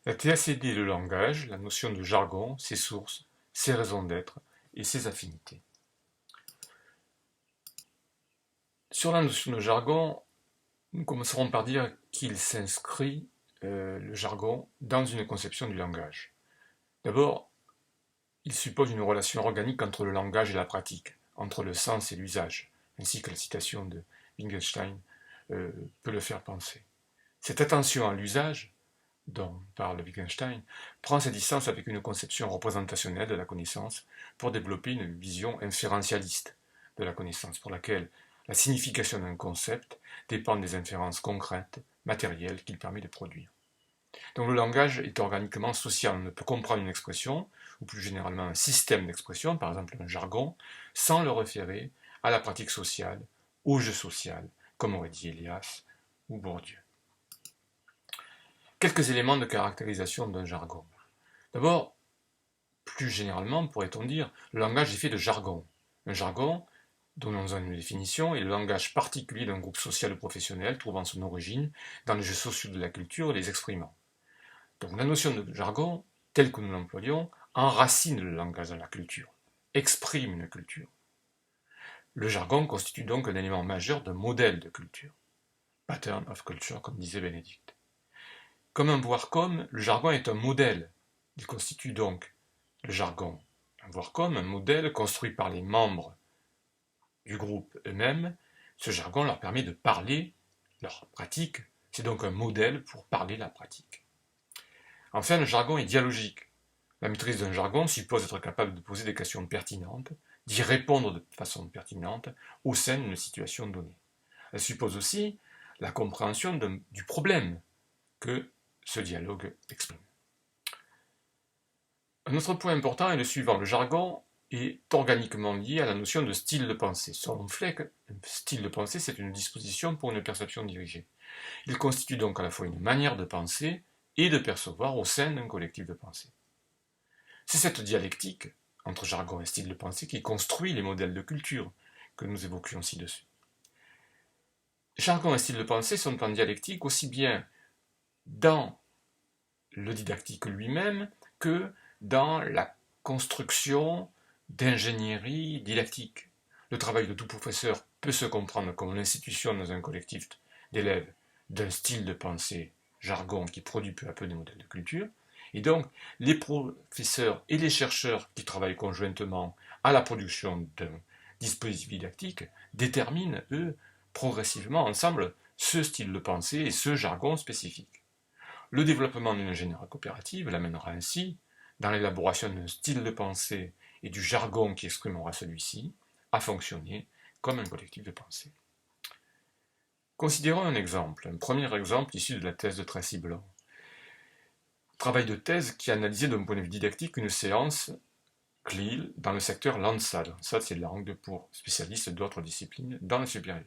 La TACD est le langage, la notion de jargon, ses sources, ses raisons d'être et ses affinités. Sur la notion de jargon, nous commencerons par dire qu'il s'inscrit, le jargon, dans une conception du langage. D'abord, il suppose une relation organique entre le langage et la pratique, entre le sens et l'usage, ainsi que la citation de Wittgenstein peut le faire penser. Cette attention à l'usage, dont parle Wittgenstein, prend sa distance avec une conception représentationnelle de la connaissance pour développer une vision inférentialiste de la connaissance, pour laquelle la signification d'un concept dépend des inférences concrètes, matérielles qu'il permet de produire. Donc le langage est organiquement social. On ne peut comprendre une expression, ou plus généralement un système d'expression, par exemple un jargon, sans le référer à la pratique sociale, au jeu social, comme aurait dit Elias ou Bourdieu. Quelques éléments de caractérisation d'un jargon. D'abord, plus généralement, pourrait-on dire, le langage est fait de jargon. Un jargon, donnons-en une définition, est le langage particulier d'un groupe social ou professionnel trouvant son origine dans les jeux sociaux de la culture et les exprimant. Donc la notion de jargon, telle que nous l'employons, enracine le langage dans la culture, exprime une culture. Le jargon constitue donc un élément majeur d'un modèle de culture. Pattern of culture, comme disait Bénédicte. Comme un voir comme, le jargon est un modèle. Il constitue donc le jargon, un voir comme, un modèle construit par les membres du groupe eux-mêmes. Ce jargon leur permet de parler leur pratique. C'est donc un modèle pour parler la pratique. Enfin, le jargon est dialogique. La maîtrise d'un jargon suppose être capable de poser des questions pertinentes, d'y répondre de façon pertinente au sein d'une situation donnée. Elle suppose aussi la compréhension du problème que ce dialogue exprime. Un autre point important est le suivant. Le jargon est organiquement lié à la notion de style de pensée. Selon Fleck, un style de pensée, c'est une disposition pour une perception dirigée. Il constitue donc à la fois une manière de penser et de percevoir au sein d'un collectif de pensée. C'est cette dialectique entre jargon et style de pensée qui construit les modèles de culture que nous évoquions ci-dessus. Jargon et style de pensée sont en dialectique aussi bien dans le didactique lui-même que dans la construction d'ingénierie didactique. Le travail de tout professeur peut se comprendre comme l'institution dans un collectif d'élèves d'un style de pensée jargon qui produit peu à peu des modèles de culture. Et donc, les professeurs et les chercheurs qui travaillent conjointement à la production d'un dispositif didactique déterminent, eux, progressivement ensemble, ce style de pensée et ce jargon spécifique. Le développement d'une ingénierie coopérative l'amènera ainsi, dans l'élaboration d'un style de pensée et du jargon qui exprimera celui-ci, à fonctionner comme un collectif de pensée. Considérons un exemple, un premier exemple issu de la thèse de Tracy Blanc. Travail de thèse qui analysait d'un point de vue didactique une séance CLIL dans le secteur LANSAD. LANSAD, c'est la langue pour spécialistes d'autres disciplines dans le supérieur.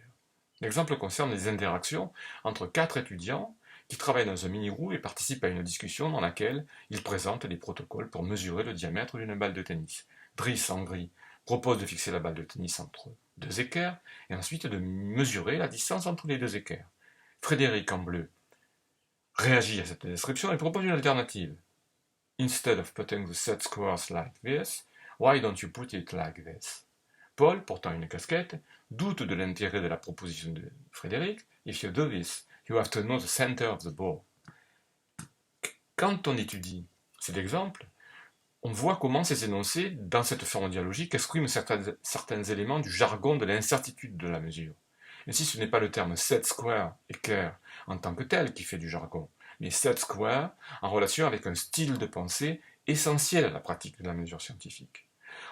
L'exemple concerne les interactions entre 4 étudiants qui travaillent dans un mini-groupe et participent à une discussion dans laquelle ils présentent des protocoles pour mesurer le diamètre d'une balle de tennis. Driss, en gris, propose de fixer la balle de tennis entre 2 équerres et ensuite de mesurer la distance entre les 2 équerres. Frédéric, en bleu, réagit à cette description et propose une alternative. Instead of putting the set squares like this, why don't you put it like this? Paul, portant une casquette, doute de l'intérêt de la proposition de Frédéric. If you do this, you have to know the center of the ball. Quand on étudie cet exemple, on voit comment ces énoncés, dans cette forme dialogique, expriment certains éléments du jargon de l'incertitude de la mesure. Ainsi, ce n'est pas le terme set square, équerre, en tant que tel qui fait du jargon, mais set square en relation avec un style de pensée essentiel à la pratique de la mesure scientifique.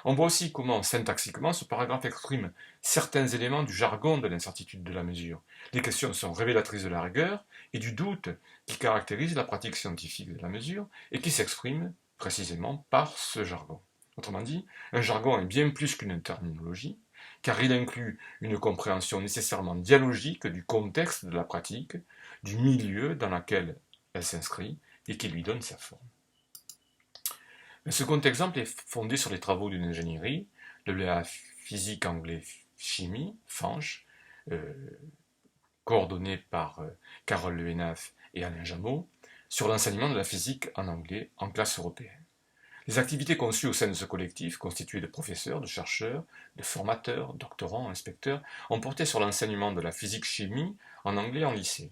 On voit aussi comment, syntaxiquement, ce paragraphe exprime certains éléments du jargon de l'incertitude de la mesure. Les questions sont révélatrices de la rigueur et du doute qui caractérise la pratique scientifique de la mesure et qui s'exprime précisément par ce jargon. Autrement dit, un jargon est bien plus qu'une terminologie, car il inclut une compréhension nécessairement dialogique du contexte de la pratique, du milieu dans lequel elle s'inscrit et qui lui donne sa forme. Un second exemple est fondé sur les travaux d'une ingénierie, de la physique anglais chimie, FANCH, coordonnée par Carole Lehenaf et Alain Jameau, sur l'enseignement de la physique en anglais en classe européenne. Les activités conçues au sein de ce collectif, constitué de professeurs, de chercheurs, de formateurs, doctorants, inspecteurs, ont porté sur l'enseignement de la physique-chimie en anglais en lycée.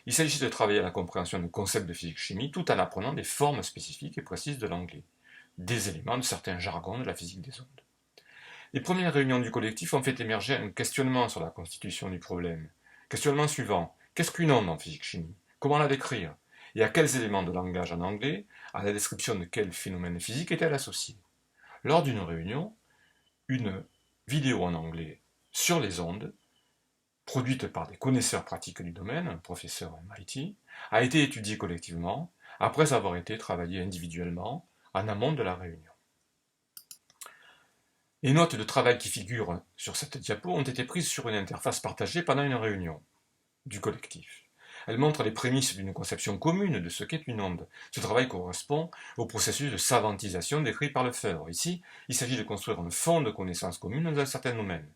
Il s'agit de travailler à la compréhension de concepts de physique-chimie tout en apprenant des formes spécifiques et précises de l'anglais, des éléments de certains jargons de la physique des ondes. Les premières réunions du collectif ont fait émerger un questionnement sur la constitution du problème. Questionnement suivant: qu'est-ce qu'une onde en physique-chimie? Comment la décrire? Et à quels éléments de langage en anglais, à la description de quel phénomène physique est-elle associée? Lors d'une réunion, une vidéo en anglais sur les ondes, produite par des connaisseurs pratiques du domaine, un professeur MIT, a été étudiée collectivement, après avoir été travaillée individuellement en amont de la réunion. Les notes de travail qui figurent sur cette diapo ont été prises sur une interface partagée pendant une réunion du collectif. Elles montrent les prémices d'une conception commune de ce qu'est une onde. Ce travail correspond au processus de savantisation décrit par Lefebvre. Ici, il s'agit de construire un fond de connaissances communes dans un certain domaine.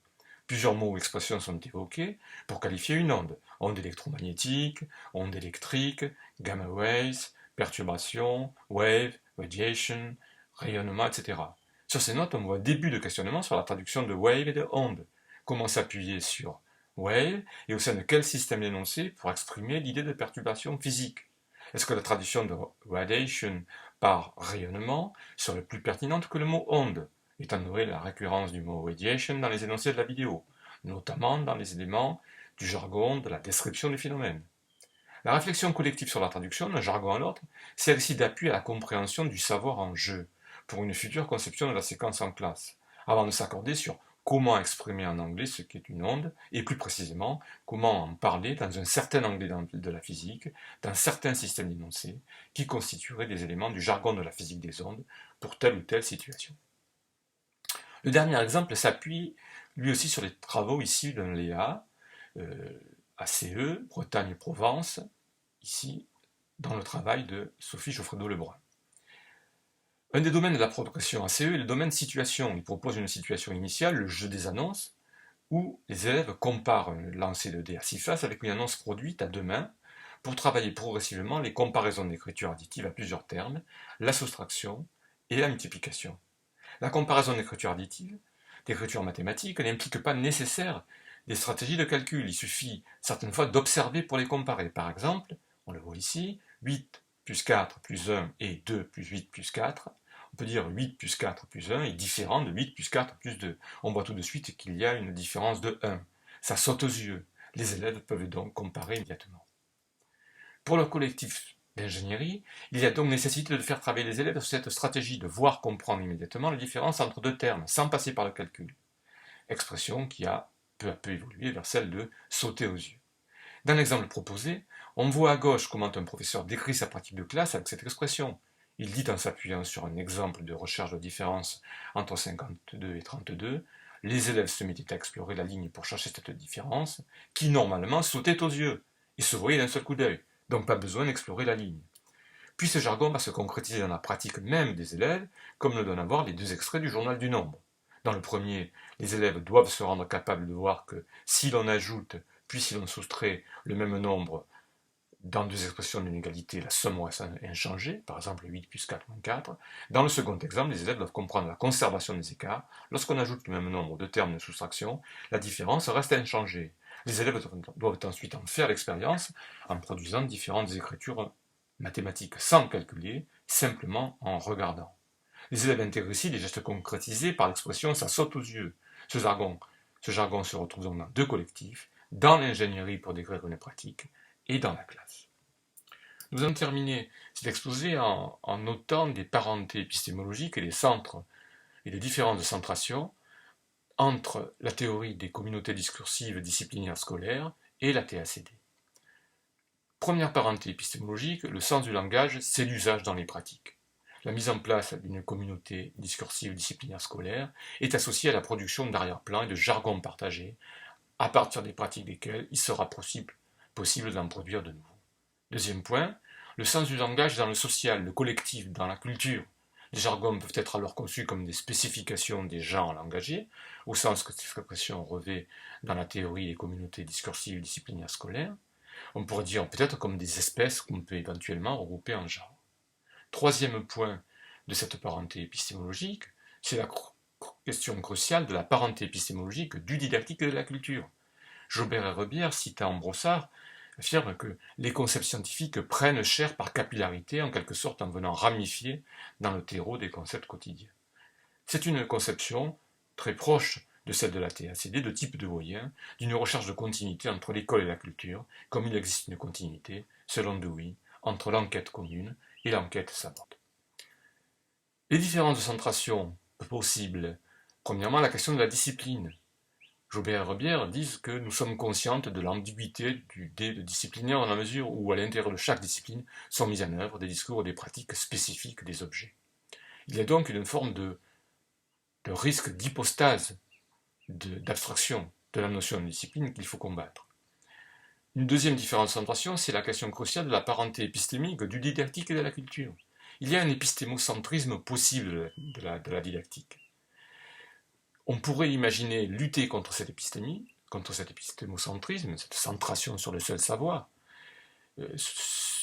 Plusieurs mots ou expressions sont évoqués pour qualifier une onde: onde électromagnétique, onde électrique, gamma waves, perturbation, wave, radiation, rayonnement, etc. Sur ces notes, on voit un début de questionnement sur la traduction de wave et de onde. Comment s'appuyer sur wave et au sein de quel système d'énoncé pour exprimer l'idée de perturbation physique? Est-ce que la traduction de radiation par rayonnement serait plus pertinente que le mot onde, étant donné la récurrence du mot radiation dans les énoncés de la vidéo, notamment dans les éléments du jargon de la description du phénomène? La réflexion collective sur la traduction d'un jargon à l'autre sert ici d'appui à la compréhension du savoir en jeu pour une future conception de la séquence en classe, avant de s'accorder sur comment exprimer en anglais ce qu'est une onde, et plus précisément, comment en parler dans un certain anglais de la physique, dans certains systèmes d'énoncés, qui constitueraient des éléments du jargon de la physique des ondes pour telle ou telle situation. Le dernier exemple s'appuie lui aussi sur les travaux issus d'un Léa, ACE, Bretagne-Provence, ici, dans le travail de Sophie Geoffredo-Lebrun. Un des domaines de la progression ACE est le domaine situation. Il propose une situation initiale, le jeu des annonces, où les élèves comparent un lancer de dés à 6 faces avec une annonce produite à 2 mains pour travailler progressivement les comparaisons d'écriture additive à plusieurs termes, la soustraction et la multiplication. La comparaison d'écriture additive, d'écriture mathématique, n'implique pas nécessaire des stratégies de calcul. Il suffit certaines fois d'observer pour les comparer. Par exemple, on le voit ici, 8 plus 4 plus 1 et 2 plus 8 plus 4. On peut dire 8 plus 4 plus 1 est différent de 8 plus 4 plus 2. On voit tout de suite qu'il y a une différence de 1. Ça saute aux yeux. Les élèves peuvent donc comparer immédiatement. Pour le collectif d'ingénierie, il y a donc nécessité de faire travailler les élèves sur cette stratégie de voir comprendre immédiatement la différence entre deux termes, sans passer par le calcul. Expression qui a peu à peu évolué vers celle de sauter aux yeux. Dans l'exemple proposé, on voit à gauche comment un professeur décrit sa pratique de classe avec cette expression. Il dit en s'appuyant sur un exemple de recherche de différence entre 52 et 32, les élèves se mettaient à explorer la ligne pour chercher cette différence, qui normalement sautait aux yeux, et se voyait d'un seul coup d'œil, donc pas besoin d'explorer la ligne. Puis ce jargon va se concrétiser dans la pratique même des élèves, comme le donnent à voir les deux extraits du journal du nombre. Dans le premier, les élèves doivent se rendre capables de voir que si l'on ajoute, puis si l'on soustrait le même nombre dans deux expressions d'une égalité, la somme reste inchangée, par exemple 8 plus 4 moins 4. Dans le second exemple, les élèves doivent comprendre la conservation des écarts. Lorsqu'on ajoute le même nombre de termes de soustraction, la différence reste inchangée. Les élèves doivent ensuite en faire l'expérience en produisant différentes écritures mathématiques sans calculer, simplement en regardant. Les élèves intègrent ici des gestes concrétisés par l'expression « ça saute aux yeux ». Ce jargon se retrouve donc dans deux collectifs, dans l'ingénierie pour décrire une pratique et dans la classe. Nous allons terminer cet exposé en notant des parentés épistémologiques et des centres et des différences de centration entre la théorie des communautés discursives disciplinaires scolaires et la TACD. Première parenté épistémologique, le sens du langage, c'est l'usage dans les pratiques. La mise en place d'une communauté discursive disciplinaire scolaire est associée à la production d'arrière-plans et de jargons partagés, à partir des pratiques desquels il sera possible d'en produire de nouveaux. Deuxième point, le sens du langage dans le social, le collectif, dans la culture. Les jargons peuvent être alors conçus comme des spécifications des genres langagiers, au sens que cette expression revêt dans la théorie des communautés discursives disciplinaires scolaires. On pourrait dire peut-être comme des espèces qu'on peut éventuellement regrouper en genre. Troisième point de cette parenté épistémologique, c'est la question cruciale de la parenté épistémologique du didactique et de la culture. Jobert et Rebière, citant Brossard, affirment que les concepts scientifiques prennent chair par capillarité, en quelque sorte en venant ramifier dans le terreau des concepts quotidiens. C'est une conception très proche de celle de la TACD, de type de Deweyien, d'une recherche de continuité entre l'école et la culture, comme il existe une continuité, selon Dewey, entre l'enquête commune et l'enquête savante. Les différentes centrations possibles, premièrement la question de la discipline. Jobert et Rebière disent que nous sommes conscientes de l'ambiguïté du dé de disciplinaire dans la mesure où, à l'intérieur de chaque discipline, sont mises en œuvre des discours et des pratiques spécifiques des objets. Il y a donc une forme de risque d'hypostase, d'abstraction de la notion de discipline qu'il faut combattre. Une deuxième différenciation, c'est la question cruciale de la parenté épistémique du didactique et de la culture. Il y a un épistémocentrisme possible de la didactique. On pourrait imaginer lutter contre cette épistémie, contre cet épistémocentrisme, cette centration sur le seul savoir.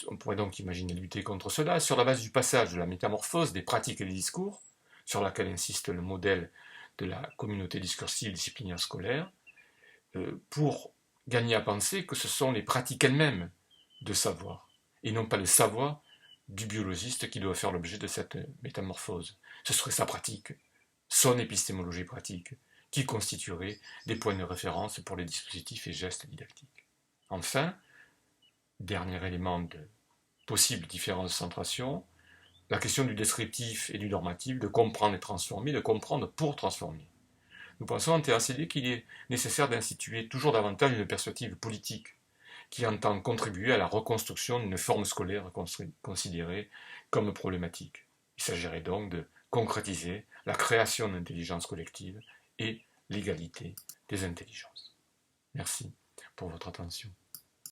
On pourrait donc imaginer lutter contre cela sur la base du passage de la métamorphose des pratiques et des discours, sur laquelle insiste le modèle de la communauté discursive disciplinaire scolaire, pour gagner à penser que ce sont les pratiques elles-mêmes de savoir, et non pas le savoir du biologiste qui doit faire l'objet de cette métamorphose. Ce serait sa pratique, son épistémologie pratique, qui constituerait des points de référence pour les dispositifs et gestes didactiques. Enfin, dernier élément de possible différence de centration, la question du descriptif et du normatif, de comprendre et transformer, de comprendre pour transformer. Nous pensons en TACD qu'il est nécessaire d'instituer toujours davantage une perspective politique qui entend contribuer à la reconstruction d'une forme scolaire considérée comme problématique. Il s'agirait donc de concrétiser la création d'intelligence collective et l'égalité des intelligences. Merci pour votre attention.